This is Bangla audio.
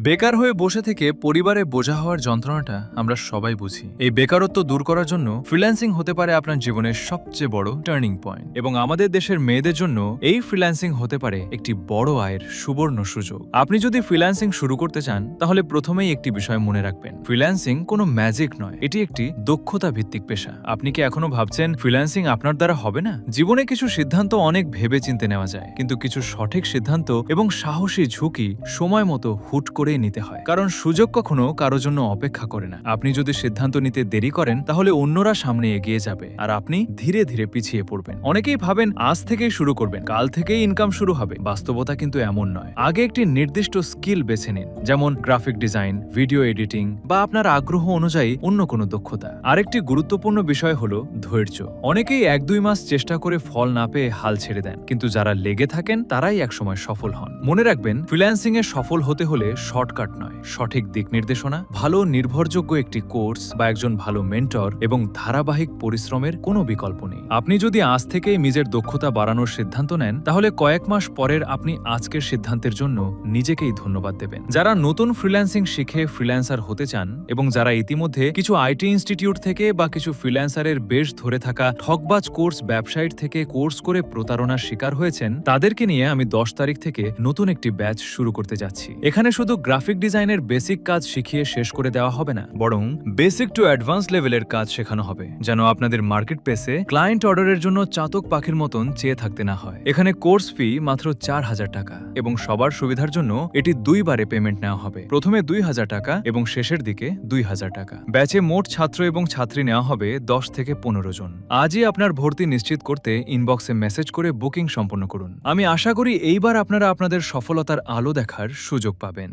বেকার হয়ে বসে থেকে পরিবারে বোঝা হওয়ার যন্ত্রণাটা আমরা সবাই বুঝি। এই বেকারত্ব দূর করার জন্য ফ্রিল্যান্সিং হতে পারে আপনার জীবনের সবচেয়ে বড় টার্নিং পয়েন্ট, এবং আমাদের দেশের মেয়েদের জন্য এই ফ্রিল্যান্সিং হতে পারে একটি বড় আয়ের সুবর্ণ সুযোগ। আপনি যদি ফ্রিল্যান্সিং শুরু করতে চান তাহলে প্রথমেই একটি বিষয় মনে রাখবেন, ফ্রিল্যান্সিং কোনো ম্যাজিক নয়, এটি একটি দক্ষতা ভিত্তিক পেশা। আপনি কি এখনো ভাবছেন ফ্রিল্যান্সিং আপনার দ্বারা হবে না? জীবনে কিছু সিদ্ধান্ত অনেক ভেবে চিন্তে নেওয়া যায়, কিন্তু কিছু সঠিক সিদ্ধান্ত এবং সাহসী ঝুঁকি সময় মতো হুট করে নিতে হয়, কারণ সুযোগ কখনো কারো জন্য অপেক্ষা করে না। আপনি যদি সিদ্ধান্ত নিতে দেরি করেন তাহলে অন্যরা সামনে এগিয়ে যাবে আর আপনি ধীরে ধীরে পিছিয়ে পড়বেন। অনেকেই ভাবেন আজ থেকেই শুরু করবেন, কাল থেকেই ইনকাম শুরু হবে। বাস্তবতা কিন্তু এমন নয়। আগে একটি নির্দিষ্ট স্কিল বেছে নিন, যেমন গ্রাফিক ডিজাইন, ভিডিও এডিটিং বা আপনার আগ্রহ অনুযায়ী অন্য কোনো দক্ষতা। আরেকটি গুরুত্বপূর্ণ বিষয় হলো ধৈর্য। অনেকেই 1-2 মাস চেষ্টা করে ফল না পেয়ে হাল ছেড়ে দেন, কিন্তু যারা লেগে থাকেন তারাই একসময় সফল হন। মনে রাখবেন, ফ্রিল্যান্সিং এ সফল হতে হলে শর্টকাট নয়, সঠিক দিক নির্দেশনা, ভালো নির্ভরযোগ্য একটি কোর্স বা একজন ভালো মেন্টর এবং ধারাবাহিক পরিশ্রমের কোনো বিকল্প নেই। আপনি যদি আজ থেকেই নিজের দক্ষতা বাড়ানোর সিদ্ধান্ত নেন তাহলে কয়েক মাস পরের আপনি আজকের সিদ্ধান্তের জন্য নিজেকেই ধন্যবাদ দেবেন। যারা নতুন ফ্রিল্যান্সিং শিখে ফ্রিল্যান্সার হতে চান এবং যারা ইতিমধ্যে কিছু আইটি ইনস্টিটিউট থেকে বা কিছু ফ্রিল্যান্সারের বেশ ধরে থাকা ঠকবাজ কোর্স ওয়েবসাইট থেকে কোর্স করে প্রতারণার শিকার হয়েছেন, তাদেরকে নিয়ে আমি 10 তারিখ থেকে নতুন একটি ব্যাচ শুরু করতে যাচ্ছি। এখানে শুধু গ্রাফিক ডিজাইনের বেসিক কাজ শিখিয়ে শেষ করে দেওয়া হবে না, বরং বেসিক টু অ্যাডভান্স লেভেলের কাজ শেখানো হবে, যেন আপনাদের মার্কেট প্লেসে ক্লায়েন্ট অর্ডারের জন্য চাতক পাখির মতন চেয়ে থাকতে না হয়। এখানে কোর্স ফি মাত্র 4000 টাকা এবং সবার সুবিধার জন্য এটি 2 বারে পেমেন্ট নেওয়া হবে। প্রথমে 2000 টাকা এবং শেষের দিকে 2000 টাকা। ব্যাচে মোট ছাত্র এবং ছাত্রী নেওয়া হবে 10 থেকে 15 জন। আজই আপনার ভর্তি নিশ্চিত করতে ইনবক্সে মেসেজ করে বুকিং সম্পন্ন করুন। আমি আশা করি এইবার আপনারা আপনাদের সফলতার আলো দেখার সুযোগ পাবেন।